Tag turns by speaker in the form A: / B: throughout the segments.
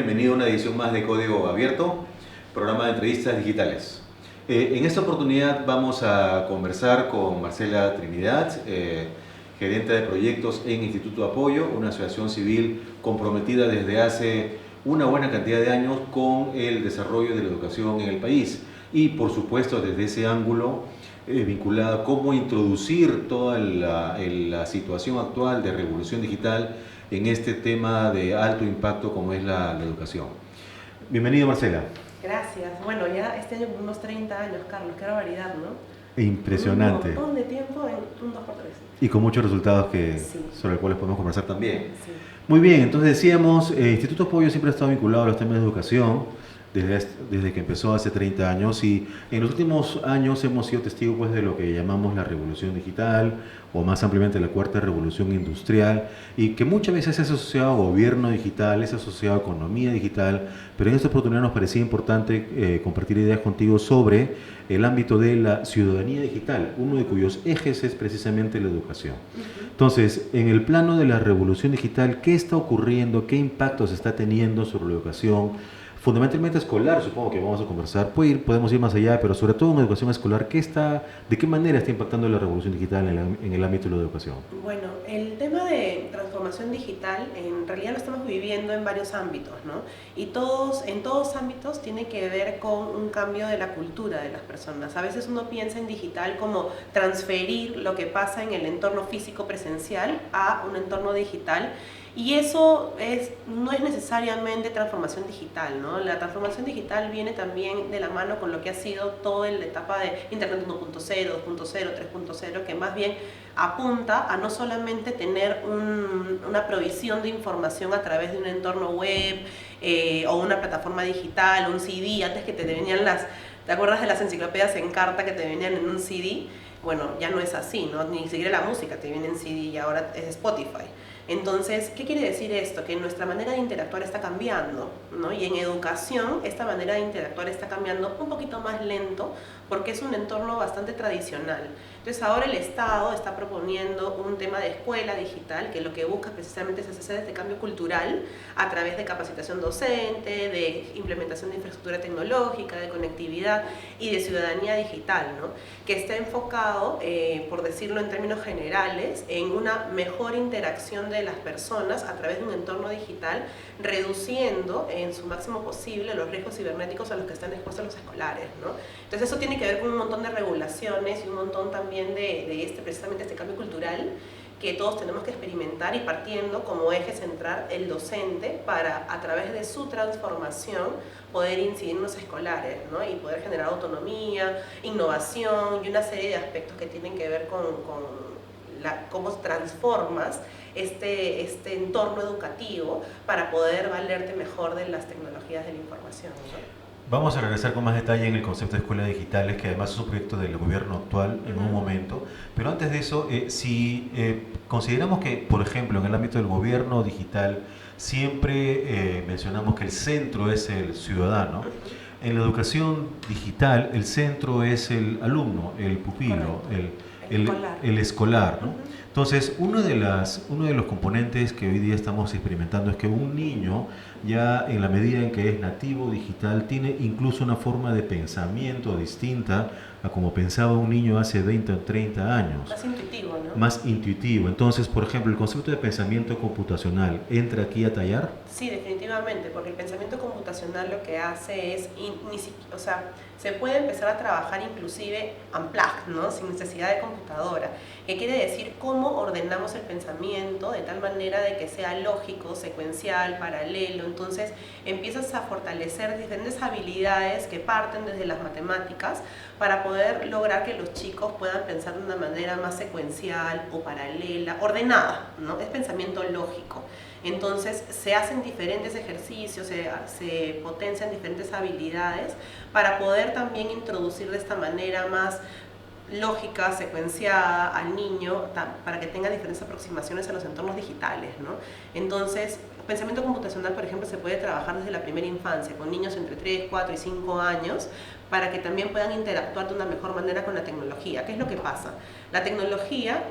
A: Bienvenido a una edición más de Código Abierto, programa de entrevistas digitales. En esta oportunidad vamos a conversar con Marcela Trinidad, gerente de proyectos en Instituto Apoyo, una asociación civil comprometida desde hace una buena cantidad de años con el desarrollo de la educación en el país y, por supuesto, desde ese ángulo vinculada a cómo introducir toda la situación actual de revolución digital en este tema de alto impacto como es la educación. Bienvenido, Marcela.
B: Gracias. Bueno, ya este año unos 30 años, Carlos, qué barbaridad, ¿no?
A: Impresionante.
B: Un montón de tiempo en un 2x3.
A: Y con muchos resultados
B: Sí.
A: sobre los cuales podemos conversar también.
B: Sí.
A: Muy bien, entonces decíamos, Instituto Apoyo siempre ha estado vinculado a los temas de educación desde que empezó hace 30 años, y en los últimos años hemos sido testigos pues, de lo que llamamos la revolución digital o más ampliamente la cuarta revolución industrial, y que muchas veces es asociado a gobierno digital, es asociado a economía digital, pero en esta oportunidad nos parecía importante compartir ideas contigo sobre el ámbito de la ciudadanía digital, uno de cuyos ejes es precisamente la educación. Entonces, en el plano de la revolución digital, ¿qué está ocurriendo? ¿Qué impactos está teniendo sobre la educación? Fundamentalmente escolar, supongo que vamos a conversar, podemos ir más allá, pero sobre todo en educación escolar, ¿de qué manera está impactando la revolución digital en el ámbito de la educación?
B: Bueno, el tema de transformación digital en realidad lo estamos viviendo en varios ámbitos, ¿no? Y en todos ámbitos tiene que ver con un cambio de la cultura de las personas. A veces uno piensa en digital como transferir lo que pasa en el entorno físico presencial a un entorno digital. Y eso no es necesariamente transformación digital, ¿no? La transformación digital viene también de la mano con lo que ha sido toda la etapa de Internet 1.0, 2.0, 3.0, que más bien apunta a no solamente tener una provisión de información a través de un entorno web o una plataforma digital, un CD, antes que te venían ¿te acuerdas de las enciclopedias en carta que te venían en un CD? Bueno, ya no es así, ¿no? Ni siquiera la música te viene en CD y ahora es Spotify. Entonces, ¿qué quiere decir esto? Que nuestra manera de interactuar está cambiando, ¿no? Y en educación, esta manera de interactuar está cambiando un poquito más lento porque es un entorno bastante tradicional. Entonces, ahora el Estado está proponiendo un tema de escuela digital que lo que busca precisamente es hacer este cambio cultural a través de capacitación docente, de implementación de infraestructura tecnológica, de conectividad y de ciudadanía digital, ¿no? Que está enfocado, por decirlo en términos generales, en una mejor interacción de las personas a través de un entorno digital, reduciendo en su máximo posible los riesgos cibernéticos a los que están expuestos los escolares, ¿no? Entonces eso tiene que ver con un montón de regulaciones y un montón también de precisamente este cambio cultural que todos tenemos que experimentar, y partiendo como eje central el docente para, a través de su transformación, poder incidir en los escolares, ¿no? Y poder generar autonomía, innovación y una serie de aspectos que tienen que ver con cómo transformas este entorno educativo para poder valerte mejor de las tecnologías de la información, ¿no?
A: Vamos a regresar con más detalle en el concepto de escuelas digitales, que además es un proyecto del gobierno actual en un momento. Pero antes de eso, si consideramos que, por ejemplo, en el ámbito del gobierno digital, siempre mencionamos que el centro es el ciudadano. En la educación digital, el centro es el alumno, el pupilo, el escolar, ¿no? Entonces, uno de los componentes que hoy día estamos experimentando es que un niño, ya en la medida en que es nativo digital, tiene incluso una forma de pensamiento distinta a como pensaba un niño hace 20 o 30 años.
B: Más intuitivo, ¿no?
A: Más intuitivo. Entonces, por ejemplo, el concepto de pensamiento computacional, ¿entra aquí a tallar?
B: Sí, definitivamente, porque el pensamiento computacional lo que hace es, se puede empezar a trabajar inclusive unplugged, ¿no? Sin necesidad de computadora, que quiere decir cómo ordenamos el pensamiento de tal manera de que sea lógico, secuencial, paralelo. Entonces empiezas a fortalecer diferentes habilidades que parten desde las matemáticas para poder lograr que los chicos puedan pensar de una manera más secuencial o paralela, ordenada, ¿no? Es pensamiento lógico. Entonces se hacen diferentes ejercicios, se potencian diferentes habilidades para poder también introducir de esta manera más lógica, secuenciada al niño, para que tenga diferentes aproximaciones a los entornos digitales, ¿no? Entonces, pensamiento computacional, por ejemplo, se puede trabajar desde la primera infancia, con niños entre 3, 4 y 5 años, para que también puedan interactuar de una mejor manera con la tecnología. ¿Qué es lo que pasa? La tecnología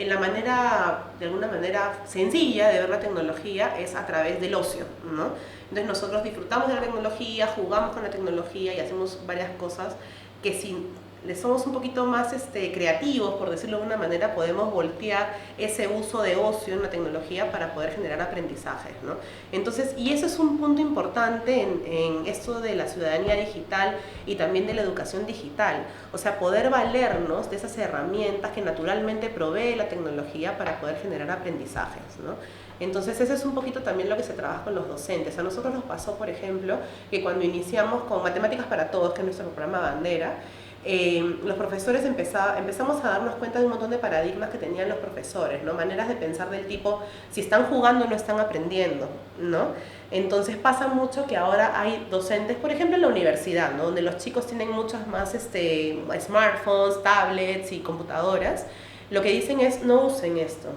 B: la manera, de alguna manera sencilla de ver la tecnología es a través del ocio, ¿no? Entonces nosotros disfrutamos de la tecnología, jugamos con la tecnología y hacemos varias cosas que si le somos un poquito más creativos, por decirlo de alguna manera, podemos voltear ese uso de ocio en la tecnología para poder generar aprendizajes, ¿no? Entonces, y eso es un punto importante en esto de la ciudadanía digital y también de la educación digital. O sea, poder valernos de esas herramientas que naturalmente provee la tecnología para poder generar aprendizajes, ¿no? Entonces, ese es un poquito también lo que se trabaja con los docentes. A nosotros nos pasó, por ejemplo, que cuando iniciamos con Matemáticas para Todos, que es nuestro programa bandera, los profesores empezamos a darnos cuenta de un montón de paradigmas que tenían los profesores, ¿no? Maneras de pensar del tipo, si están jugando no están aprendiendo, ¿no? Entonces pasa mucho que ahora hay docentes, por ejemplo en la universidad, ¿no? Donde los chicos tienen muchas más smartphones, tablets y computadoras, lo que dicen es no usen esto.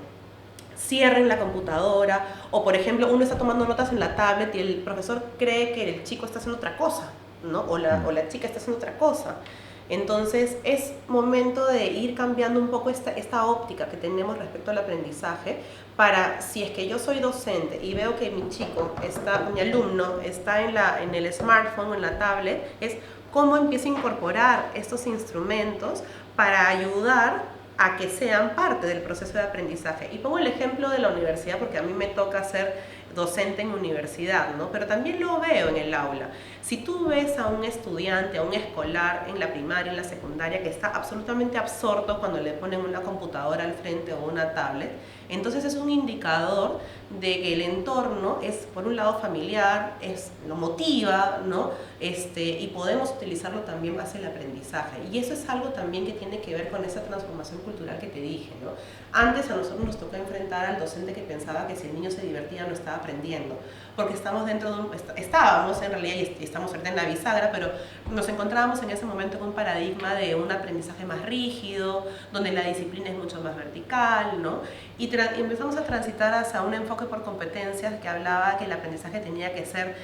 B: Cierren la computadora, o por ejemplo uno está tomando notas en la tablet y el profesor cree que el chico está haciendo otra cosa, ¿no? O la chica está haciendo otra cosa. Entonces es momento de ir cambiando un poco esta óptica que tenemos respecto al aprendizaje para, si es que yo soy docente y veo que mi alumno está en el smartphone o en la tablet, es cómo empiezo a incorporar estos instrumentos para ayudar a que sean parte del proceso de aprendizaje. Y pongo el ejemplo de la universidad porque a mí me toca ser docente en universidad, ¿no? Pero también lo veo en el aula. Si tú ves a un estudiante, a un escolar en la primaria, en la secundaria, que está absolutamente absorto cuando le ponen una computadora al frente o una tablet, entonces es un indicador de que el entorno es, por un lado, familiar, lo motiva, ¿no? Y podemos utilizarlo también hacia el aprendizaje. Y eso es algo también que tiene que ver con esa transformación cultural que te dije, ¿no? Antes a nosotros nos tocó enfrentar al docente que pensaba que si el niño se divertía no estaba aprendiendo, porque estábamos en realidad, y estamos ahorita en la bisagra, pero nos encontrábamos en ese momento con un paradigma de un aprendizaje más rígido, donde la disciplina es mucho más vertical, ¿no? Y empezamos a transitar hacia un enfoque por competencias que hablaba que el aprendizaje tenía que ser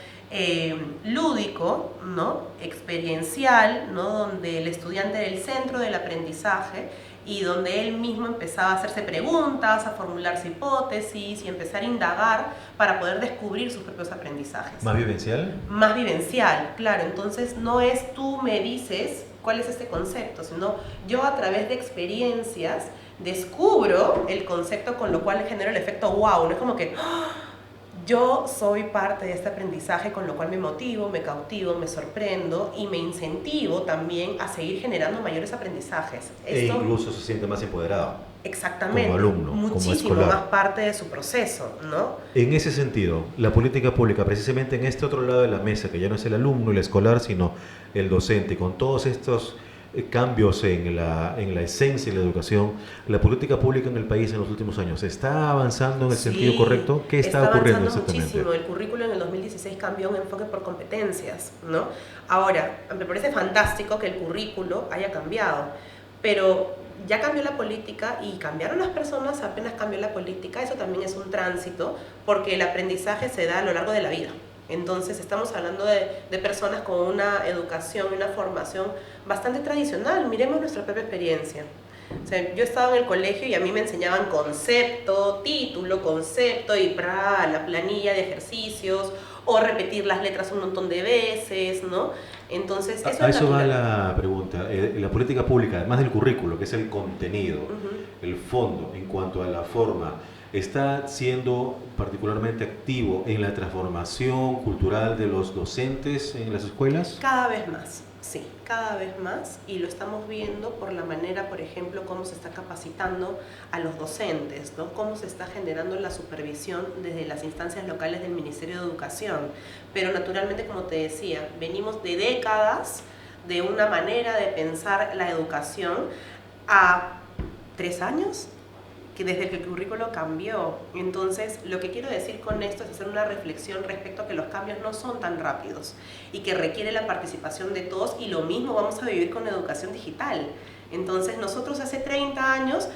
B: lúdico, ¿no? Experiencial, ¿no? Donde el estudiante era el centro del aprendizaje y donde él mismo empezaba a hacerse preguntas, a formularse hipótesis y empezar a indagar para poder descubrir sus propios aprendizajes.
A: ¿Más vivencial?
B: Más vivencial, claro. Entonces no es tú me dices cuál es este concepto, sino yo a través de experiencias descubro el concepto, con lo cual genero el efecto wow. No es como que yo soy parte de este aprendizaje, con lo cual me motivo, me cautivo, me sorprendo y me incentivo también a seguir generando mayores aprendizajes.
A: Incluso se siente más empoderado.
B: Exactamente.
A: Como alumno,
B: muchísimo
A: como
B: más parte de su proceso, ¿no?
A: En ese sentido, la política pública, precisamente en este otro lado de la mesa, que ya no es el alumno, el escolar, sino el docente, con todos estos cambios en la esencia de la educación, la política pública en el país en los últimos años, ¿está avanzando en el sentido correcto? ¿Qué está ocurriendo exactamente?
B: Muchísimo. El currículo en el 2016 cambió un enfoque por competencias, ¿no? Ahora, me parece fantástico que el currículo haya cambiado, pero ya cambió la política y cambiaron las personas, apenas cambió la política. Eso también es un tránsito, porque el aprendizaje se da a lo largo de la vida. Entonces estamos hablando de personas con una educación, una formación bastante tradicional. Miremos nuestra propia experiencia. O sea, yo estaba en el colegio y a mí me enseñaban concepto, título, concepto y la planilla de ejercicios, o repetir las letras un montón de veces, ¿no? Entonces,
A: eso va la pregunta. La política pública, además del currículo, que es el contenido, el fondo en cuanto a la forma, ¿está siendo particularmente activo en la transformación cultural de los docentes en las escuelas?
B: Cada vez más, sí, cada vez más, y lo estamos viendo por la manera, por ejemplo, cómo se está capacitando a los docentes, ¿no? Cómo se está generando la supervisión desde las instancias locales del Ministerio de Educación. Pero naturalmente, como te decía, venimos de décadas de una manera de pensar la educación a 3 años, que desde que el currículo cambió. Entonces, lo que quiero decir con esto es hacer una reflexión respecto a que los cambios no son tan rápidos y que requiere la participación de todos, y lo mismo vamos a vivir con la educación digital. Entonces, nosotros hace 30 años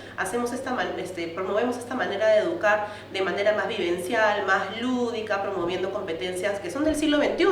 B: promovemos esta manera de educar de manera más vivencial, más lúdica, promoviendo competencias que son del siglo XXI.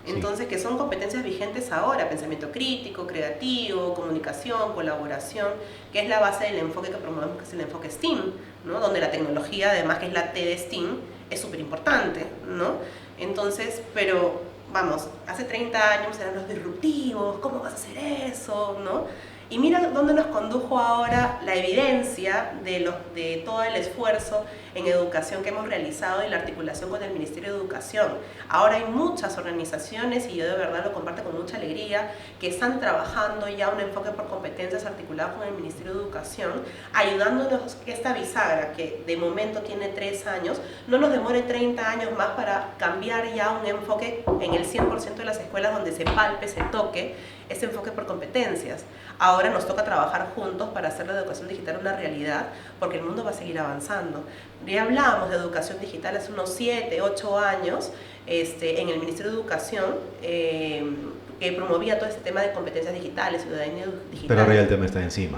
B: Entonces, que son competencias vigentes ahora, pensamiento crítico, creativo, comunicación, colaboración, que es la base del enfoque que promovemos, que es el enfoque STEAM, ¿no? Donde la tecnología, además que es la T de STEAM, es súper importante, ¿no? Entonces, pero vamos, hace 30 años eran los disruptivos, ¿cómo vas a hacer eso? ¿No? Y mira dónde nos condujo ahora la evidencia de todo el esfuerzo en educación que hemos realizado y la articulación con el Ministerio de Educación. Ahora hay muchas organizaciones, y yo de verdad lo comparto con mucha alegría, que están trabajando ya un enfoque por competencias articulado con el Ministerio de Educación, ayudándonos que esta bisagra, que de momento tiene 3 años, no nos demore 30 años más para cambiar ya un enfoque en el 100% de las escuelas donde se palpe, se toque, ese enfoque por competencias. Ahora nos toca trabajar juntos para hacer la educación digital una realidad, porque el mundo va a seguir avanzando. Ya hablábamos de educación digital hace unos 7, 8 años en el Ministerio de Educación, que promovía todo este tema de competencias digitales, ciudadanía digital.
A: Pero ahora ya el tema está encima.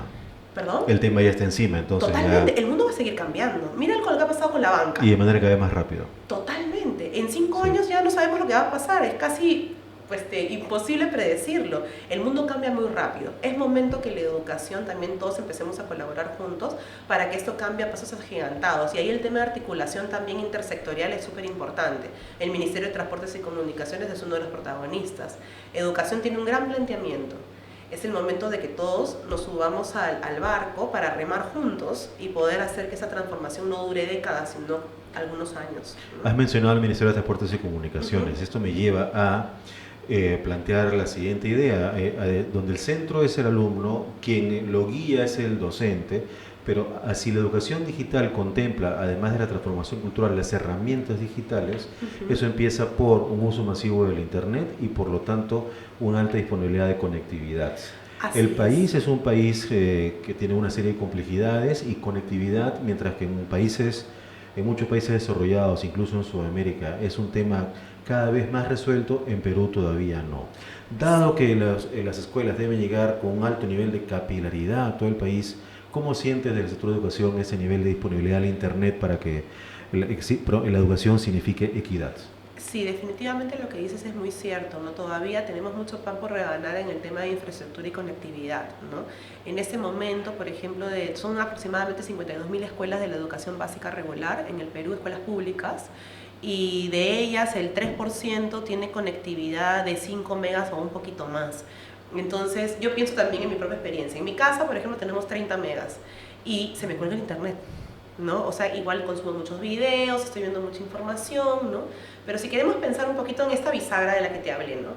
B: ¿Perdón?
A: El tema ya está encima, entonces
B: totalmente,
A: ya...
B: el mundo va a seguir cambiando. Mira lo que ha pasado con la banca.
A: Y de manera cada vez más rápido.
B: Totalmente. En 5 años ya no sabemos lo que va a pasar. Es casi imposible predecirlo. El mundo cambia muy rápido. Es momento que la educación también todos empecemos a colaborar juntos para que esto cambie a pasos agigantados. Y ahí el tema de articulación también intersectorial es súper importante. El Ministerio de Transportes y Comunicaciones es uno de los protagonistas. Educación tiene un gran planteamiento. Es el momento de que todos nos subamos al barco para remar juntos y poder hacer que esa transformación no dure décadas, sino algunos años.
A: Has mencionado al Ministerio de Transportes y Comunicaciones. Esto me lleva a plantear la siguiente idea, donde el centro es el alumno, quien lo guía es el docente, pero si la educación digital contempla, además de la transformación cultural, las herramientas digitales, eso empieza por un uso masivo del Internet y por lo tanto una alta disponibilidad de conectividad. El país es un país que tiene una serie de complejidades y conectividad, mientras que en muchos países desarrollados, incluso en Sudamérica, es un tema cada vez más resuelto. En Perú todavía no. Dado que las escuelas deben llegar con un alto nivel de capilaridad a todo el país, ¿cómo sientes desde el sector de educación ese nivel de disponibilidad al Internet para que la educación signifique equidad?
B: Sí, definitivamente lo que dices es muy cierto, ¿no? Todavía tenemos mucho pan por regalar en el tema de infraestructura y conectividad, ¿no? En este momento, por ejemplo, son aproximadamente 52.000 escuelas de la educación básica regular en el Perú, escuelas públicas, y de ellas el 3% tiene conectividad de 5 megas o un poquito más. Entonces, yo pienso también en mi propia experiencia. En mi casa, por ejemplo, tenemos 30 megas y se me cuelga el internet, ¿no? O sea, igual consumo muchos videos, estoy viendo mucha información, ¿no? Pero si queremos pensar un poquito en esta bisagra de la que te hablé, ¿no?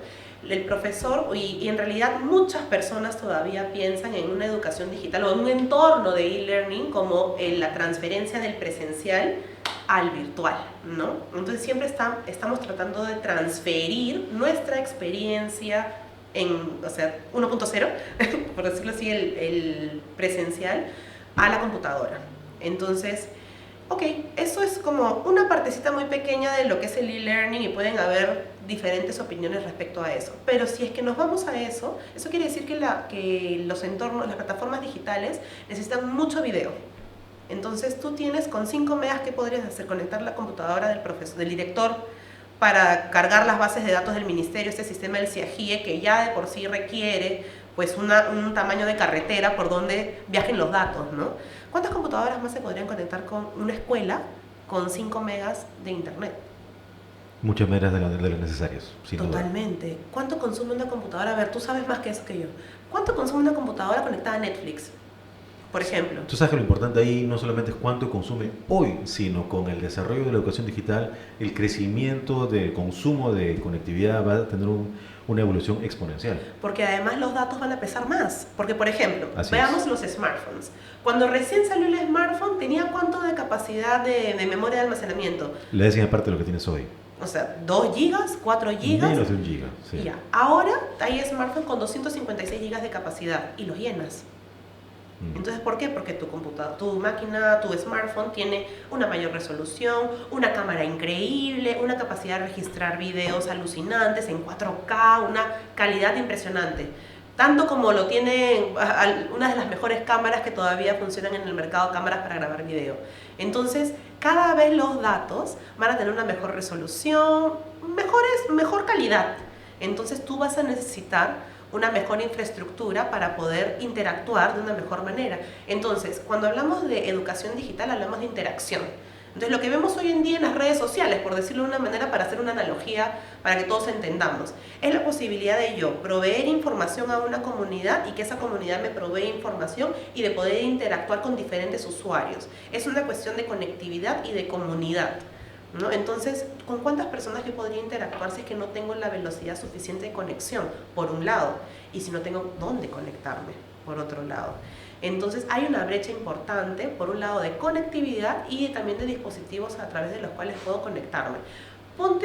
B: El profesor, y en realidad muchas personas todavía piensan en una educación digital o en un entorno de e-learning como en la transferencia del presencial al virtual, ¿no? Entonces siempre estamos tratando de transferir nuestra experiencia o sea, 1.0, por decirlo así, el presencial, a la computadora. Entonces, ok, eso es como una partecita muy pequeña de lo que es el e-learning y pueden haber diferentes opiniones respecto a eso. Pero si es que nos vamos a eso quiere decir que los entornos, las plataformas digitales necesitan mucho video. Entonces tú tienes con 5 megas, ¿qué podrías hacer? Conectar la computadora del profesor, del director, para cargar las bases de datos del ministerio, este sistema del CIAGIE, que ya de por sí requiere pues un tamaño de carretera por donde viajen los datos, ¿no? ¿Cuántas computadoras más se podrían conectar con una escuela con 5 megas de internet?
A: Muchas menos de las necesarias, sin duda.
B: Totalmente. ¿Cuánto consume una computadora? A ver, tú sabes más que eso que yo. ¿Cuánto consume una computadora conectada a Netflix, por ejemplo?
A: Tú sabes que lo importante ahí no solamente es cuánto consume hoy, sino con el desarrollo de la educación digital, el crecimiento del consumo de conectividad va a tener una evolución exponencial.
B: Porque además los datos van a pesar más. Porque, por ejemplo,
A: Así
B: veamos los smartphones. Cuando recién salió el smartphone, ¿tenía cuánto de capacidad de memoria de almacenamiento?
A: La décima parte de lo que tienes hoy.
B: O sea, 2 gigas, 4 gigas.
A: Menos de 1 giga, sí.
B: Ya. Ahora hay smartphones con 256 gigas de capacidad y los llenas. Entonces, ¿por qué? Porque tu máquina, tu smartphone tiene una mayor resolución, una cámara increíble, una capacidad de registrar videos alucinantes en 4K, una calidad impresionante. Tanto como lo tiene una de las mejores cámaras que todavía funcionan en el mercado, cámaras para grabar video. Entonces, cada vez los datos van a tener una mejor resolución, mejor calidad. Entonces tú vas a necesitar una mejor infraestructura para poder interactuar de una mejor manera. Entonces, cuando hablamos de educación digital, hablamos de interacción. Entonces, lo que vemos hoy en día en las redes sociales, por decirlo de una manera, para hacer una analogía, para que todos entendamos, es la posibilidad de yo proveer información a una comunidad y que esa comunidad me provee información y de poder interactuar con diferentes usuarios. Es una cuestión de conectividad y de comunidad, ¿no? Entonces, ¿con cuántas personas yo podría interactuar si es que no tengo la velocidad suficiente de conexión, por un lado? Y si no tengo dónde conectarme, por otro lado. Entonces hay una brecha importante, por un lado de conectividad y también de dispositivos a través de los cuales puedo conectarme.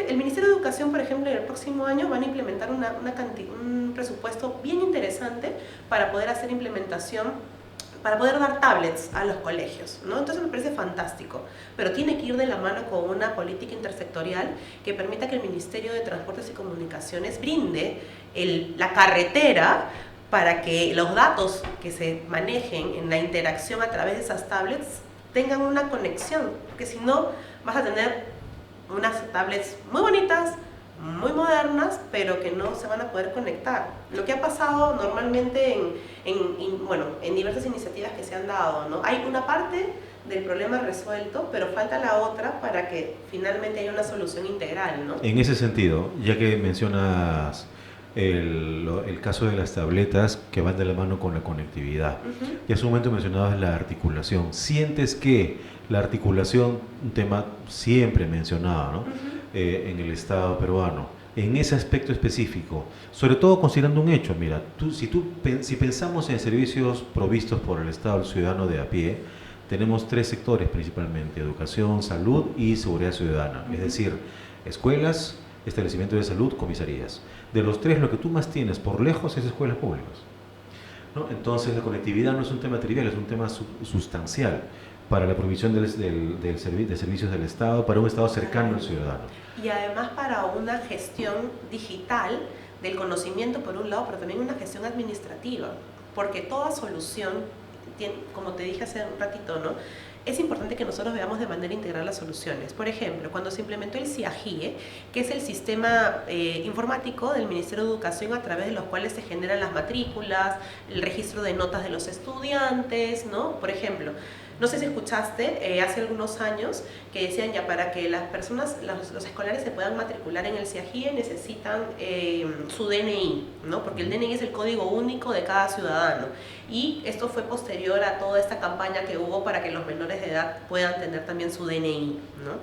B: El Ministerio de Educación, por ejemplo, en el próximo año van a implementar un presupuesto bien interesante para poder hacer implementación, para poder dar tablets a los colegios, ¿no? Entonces me parece fantástico, pero tiene que ir de la mano con una política intersectorial que permita que el Ministerio de Transportes y Comunicaciones brinde la carretera para que los datos que se manejen en la interacción a través de esas tablets tengan una conexión, porque si no vas a tener unas tablets muy bonitas, muy modernas, pero que no se van a poder conectar. Lo que ha pasado normalmente en diversas iniciativas que se han dado, ¿no? Hay una parte del problema resuelto, pero falta la otra para que finalmente haya una solución integral, ¿no?
A: En ese sentido, ya que mencionas el caso de las tabletas que van de la mano con la conectividad, y hace un momento mencionabas la articulación. ¿Sientes que la articulación, un tema siempre mencionado, ¿no? En el Estado peruano, en ese aspecto específico, sobre todo considerando un hecho, mira, si pensamos en servicios provistos por el Estado al ciudadano de a pie, tenemos tres sectores principalmente: educación, salud y seguridad ciudadana, es decir, escuelas, establecimientos de salud, comisarías. De los tres, lo que tú más tienes por lejos es escuelas públicas, ¿no? Entonces la conectividad no es un tema trivial, es un tema sustancial para la provisión de servicios del Estado, para un Estado cercano al ciudadano.
B: Y además para una gestión digital del conocimiento por un lado, pero también una gestión administrativa, porque toda solución, como te dije hace un ratito, ¿no? Es importante que nosotros veamos de manera integral las soluciones. Por ejemplo, cuando se implementó el CIAGIE, que es el sistema informático del Ministerio de Educación a través de los cuales se generan las matrículas, el registro de notas de los estudiantes, ¿no? Por ejemplo, no sé si escuchaste hace algunos años que decían ya para que las personas, los escolares se puedan matricular en el CIAGIE necesitan su DNI, ¿no? Porque el DNI es el código único de cada ciudadano. Y esto fue posterior a toda esta campaña que hubo para que los menores de edad puedan tener también su DNI, ¿no?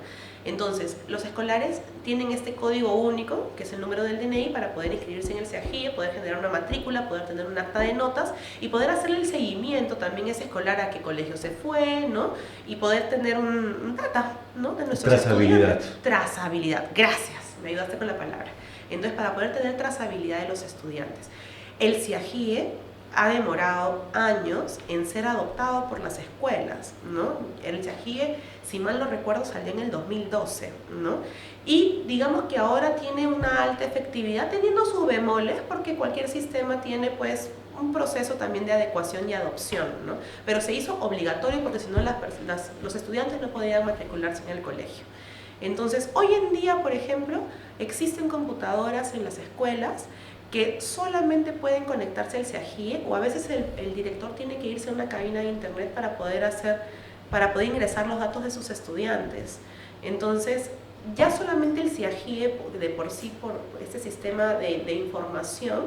B: Entonces, los escolares tienen este código único, que es el número del DNI, para poder inscribirse en el CIAGIE, poder generar una matrícula, poder tener un acta de notas y poder hacerle el seguimiento también a ese escolar a qué colegio se fue, ¿no? Y poder tener un data, ¿no? De nuestros
A: trazabilidad.
B: Trazabilidad, gracias, me ayudaste con la palabra. Entonces, para poder tener trazabilidad de los estudiantes. El CIAGIE ha demorado años en ser adoptado por las escuelas, ¿no? El CIAGIE, si mal no recuerdo, salió en el 2012, ¿no? Y digamos que ahora tiene una alta efectividad, teniendo sus bemoles, porque cualquier sistema tiene, pues, un proceso también de adecuación y adopción, ¿no? Pero se hizo obligatorio porque si no los estudiantes no podían matricularse en el colegio. Entonces, hoy en día, por ejemplo, existen computadoras en las escuelas que solamente pueden conectarse al CIAGIE, o a veces el director tiene que irse a una cabina de internet para poder ingresar los datos de sus estudiantes. Entonces, ya solamente el CIAGIE de por sí, por este sistema de información,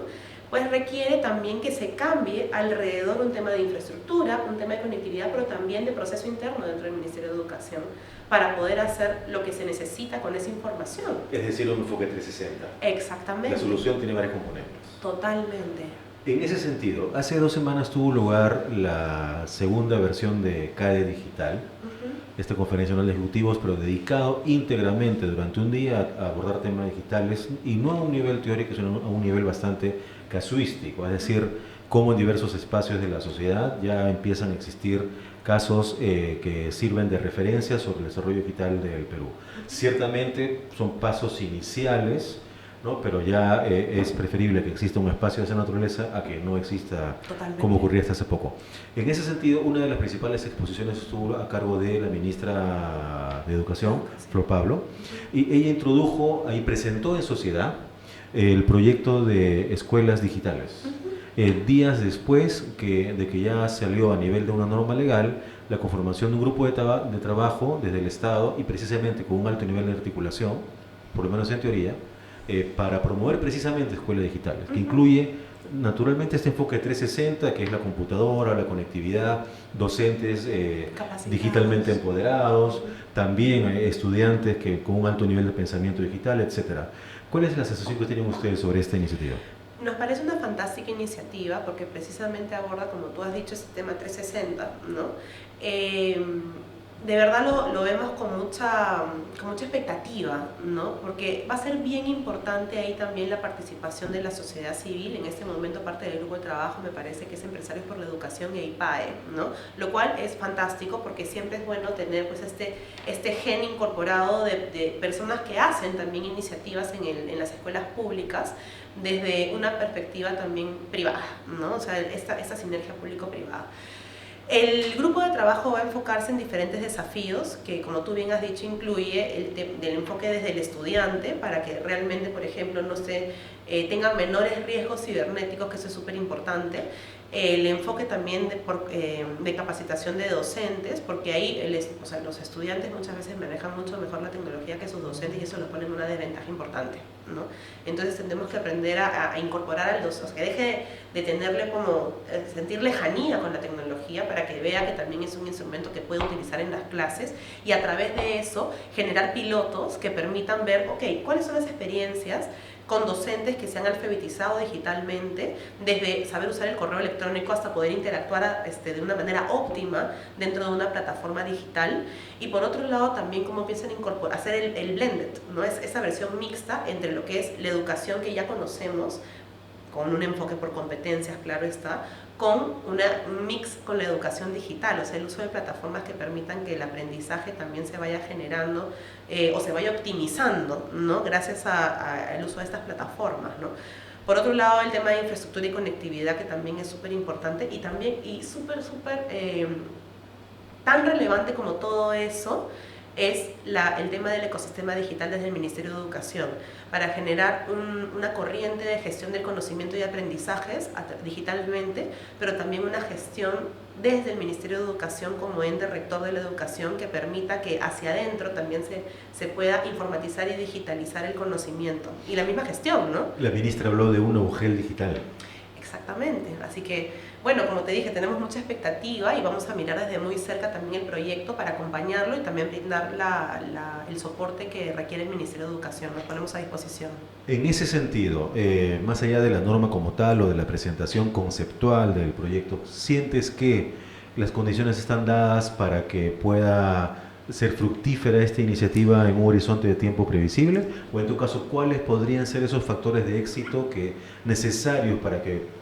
B: pues requiere también que se cambie alrededor un tema de infraestructura, un tema de conectividad, pero también de proceso interno dentro del Ministerio de Educación, para poder hacer lo que se necesita con esa información.
A: Es decir, un enfoque 360.
B: Exactamente.
A: La solución tiene varios componentes.
B: Totalmente.
A: En ese sentido, hace 2 semanas tuvo lugar la segunda versión de CADE Digital, esta conferencia anual de ejecutivos, pero dedicado íntegramente durante un día a abordar temas digitales, y no a un nivel teórico, sino a un nivel bastante casuístico, es decir, cómo en diversos espacios de la sociedad ya empiezan a existir casos que sirven de referencia sobre el desarrollo digital del Perú. Ciertamente son pasos iniciales, ¿no? Pero ya es preferible que exista un espacio de esa naturaleza a que no exista. Totalmente. Como ocurría hasta hace poco. En ese sentido, una de las principales exposiciones estuvo a cargo de la ministra de Educación, Flor Pablo, y ella introdujo y presentó en sociedad el proyecto de escuelas digitales. Días después de que ya salió a nivel de una norma legal la conformación de un grupo de trabajo desde el Estado y precisamente con un alto nivel de articulación, por lo menos en teoría, para promover precisamente escuelas digitales, que incluye naturalmente este enfoque 360, que es la computadora, la conectividad, docentes digitalmente empoderados, también estudiantes que con un alto nivel de pensamiento digital, etcétera. ¿Cuál es la sensación que tienen ustedes sobre esta iniciativa?
B: Nos parece una fantástica iniciativa porque precisamente aborda, como tú has dicho, ese tema 360, ¿no? De verdad lo vemos con mucha expectativa, ¿no? Porque va a ser bien importante ahí también la participación de la sociedad civil. En este momento parte del grupo de trabajo me parece que es Empresarios por la Educación e IPAE, ¿no? Lo cual es fantástico porque siempre es bueno tener pues este gen incorporado de personas que hacen también iniciativas en las escuelas públicas desde una perspectiva también privada, ¿no? O sea, esta sinergia público-privada. El grupo de trabajo va a enfocarse en diferentes desafíos que, como tú bien has dicho, incluye el enfoque desde el estudiante para que realmente, por ejemplo, no se tengan menores riesgos cibernéticos, que eso es súper importante. El enfoque también de capacitación de docentes, porque ahí los estudiantes muchas veces manejan mucho mejor la tecnología que sus docentes y eso los pone en una desventaja importante, ¿no? Entonces tenemos que aprender a incorporar al docente, que deje de tenerle sentir lejanía con la tecnología para que vea que también es un instrumento que puede utilizar en las clases y a través de eso generar pilotos que permitan ver, ok, ¿cuáles son las experiencias con docentes que se han alfabetizado digitalmente, desde saber usar el correo electrónico hasta poder interactuar de una manera óptima dentro de una plataforma digital? Y por otro lado también cómo piensan hacer el blended, ¿no? Es esa versión mixta entre lo que es la educación que ya conocemos, con un enfoque por competencias, claro está, con un mix con la educación digital, o sea, el uso de plataformas que permitan que el aprendizaje también se vaya generando o se vaya optimizando, ¿no? Gracias al uso de estas plataformas, ¿no? Por otro lado, el tema de infraestructura y conectividad, que también es súper importante y también súper tan relevante como todo eso, es el tema del ecosistema digital desde el Ministerio de Educación, para generar una corriente de gestión del conocimiento y aprendizajes digitalmente, pero también una gestión desde el Ministerio de Educación como ente rector de la educación que permita que hacia adentro también se pueda informatizar y digitalizar el conocimiento. Y la misma gestión, ¿no?
A: La ministra habló de un UGEL digital.
B: Exactamente, así que bueno, como te dije, tenemos mucha expectativa y vamos a mirar desde muy cerca también el proyecto para acompañarlo y también brindar el soporte que requiere el Ministerio de Educación. Nos ponemos a disposición.
A: En ese sentido, más allá de la norma como tal o de la presentación conceptual del proyecto, ¿sientes que las condiciones están dadas para que pueda ser fructífera esta iniciativa en un horizonte de tiempo previsible? O en tu caso, ¿cuáles podrían ser esos factores de éxito necesarios para que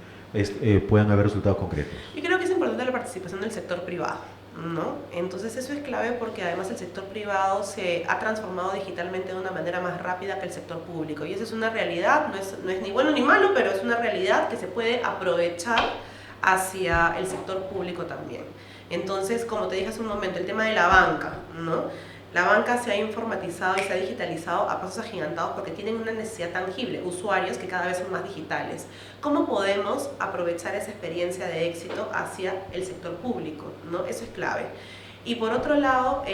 A: puedan haber resultados concretos?
B: Yo creo que es importante la participación del sector privado, ¿no? Entonces eso es clave porque además el sector privado se ha transformado digitalmente de una manera más rápida que el sector público y esa es una realidad, no es ni bueno ni malo, pero es una realidad que se puede aprovechar hacia el sector público también. Entonces, como te dije hace un momento, el tema de la banca, ¿no? La banca se ha informatizado y se ha digitalizado a pasos agigantados porque tienen una necesidad tangible, usuarios que cada vez son más digitales. ¿Cómo podemos aprovechar esa experiencia de éxito hacia el sector público, ¿no? Eso es clave. Y por otro lado,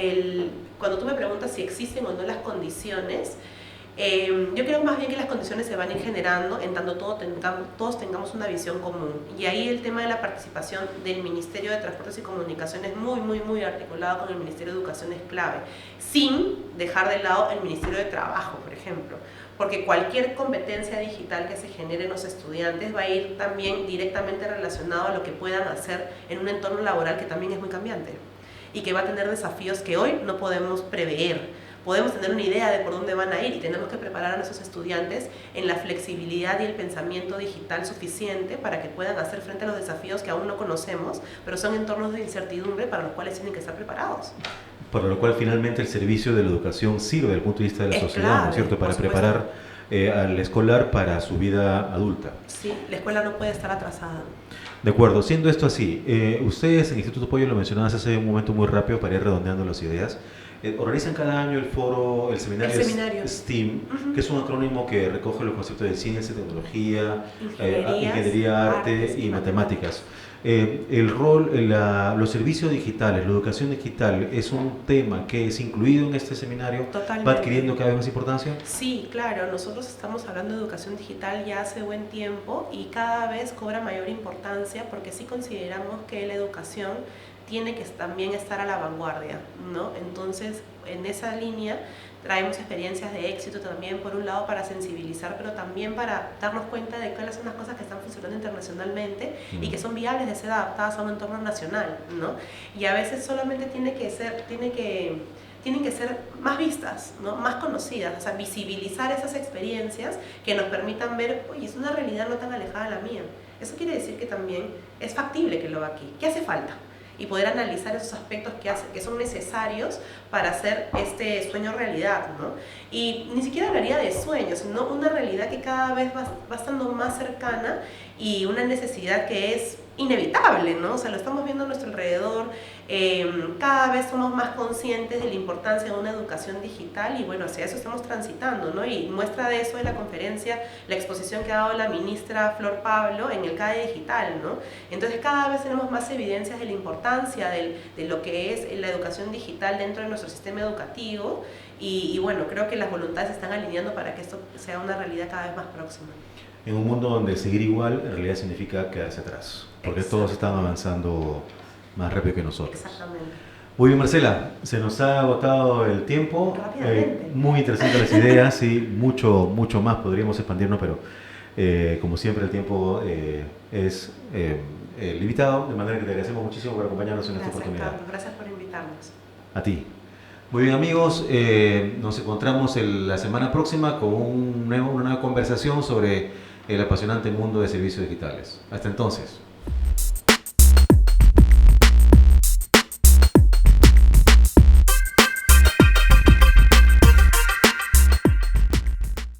B: cuando tú me preguntas si existen o no las condiciones, yo creo más bien que las condiciones se van a ir generando en tanto todos tengamos una visión común. Y ahí el tema de la participación del Ministerio de Transportes y Comunicaciones muy articulado con el Ministerio de Educación es clave, sin dejar de lado el Ministerio de Trabajo, por ejemplo. Porque cualquier competencia digital que se genere en los estudiantes va a ir también directamente relacionado a lo que puedan hacer en un entorno laboral que también es muy cambiante y que va a tener desafíos que hoy no podemos prever. Podemos tener una idea de por dónde van a ir y tenemos que preparar a nuestros estudiantes en la flexibilidad y el pensamiento digital suficiente para que puedan hacer frente a los desafíos que aún no conocemos, pero son entornos de incertidumbre para los cuales tienen que estar preparados.
A: Para lo cual finalmente el servicio de la educación sirve desde el punto de vista de la sociedad, clave, ¿no es cierto? Para preparar al escolar para su vida adulta.
B: Sí, la escuela no puede estar atrasada.
A: De acuerdo, siendo esto así, ustedes en Instituto Pollo lo mencionabas hace un momento muy rápido para ir redondeando las ideas. organizan cada año el foro, el seminario STEAM,
B: Ujú.
A: que es un acrónimo que recoge los conceptos de ciencia, tecnología, ingeniería, arte
B: artes
A: y matemáticas. Los servicios digitales, la educación digital es un tema que es incluido en este seminario.
B: Totalmente.
A: ¿Va adquiriendo cada vez más importancia?
B: Sí, claro, nosotros estamos hablando de educación digital ya hace buen tiempo y cada vez cobra mayor importancia porque sí consideramos que la educación tiene que también estar a la vanguardia, ¿no? Entonces, en esa línea traemos experiencias de éxito también, por un lado para sensibilizar, pero también para darnos cuenta de cuáles son las cosas que están funcionando internacionalmente y que son viables de ser adaptadas a un entorno nacional, ¿no? Y a veces solamente tienen que ser más vistas, ¿no? Más conocidas, o sea, visibilizar esas experiencias que nos permitan ver, oye, es una realidad no tan alejada de la mía. Eso quiere decir que también es factible que lo haga aquí. ¿Qué hace falta? Y poder analizar esos aspectos que son necesarios para hacer este sueño realidad, ¿no? Y ni siquiera hablaría de sueños, sino una realidad que cada vez va estando más cercana y una necesidad que es inevitable, ¿no? O sea, lo estamos viendo a nuestro alrededor, cada vez somos más conscientes de la importancia de una educación digital y bueno, hacia eso estamos transitando, ¿no? Y muestra de eso es la conferencia, la exposición que ha dado la ministra Flor Pablo en el CADE Digital, ¿no? Entonces cada vez tenemos más evidencias de la importancia de lo que es la educación digital dentro de nuestro sistema educativo y bueno, creo que las voluntades se están alineando para que esto sea una realidad cada vez más próxima.
A: En un mundo donde seguir igual en realidad significa quedarse atrás, porque todos están avanzando más rápido que nosotros.
B: Exactamente.
A: Muy bien, Marcela, se nos ha agotado el tiempo.
B: Rápidamente.
A: Muy interesantes las ideas y mucho más podríamos expandirnos, pero como siempre el tiempo es limitado, de manera que te agradecemos muchísimo por acompañarnos en esta oportunidad.
B: Carlos, gracias por invitarnos.
A: A ti. Muy bien, amigos, nos encontramos la semana próxima con una nueva conversación sobre el apasionante mundo de servicios digitales. Hasta entonces.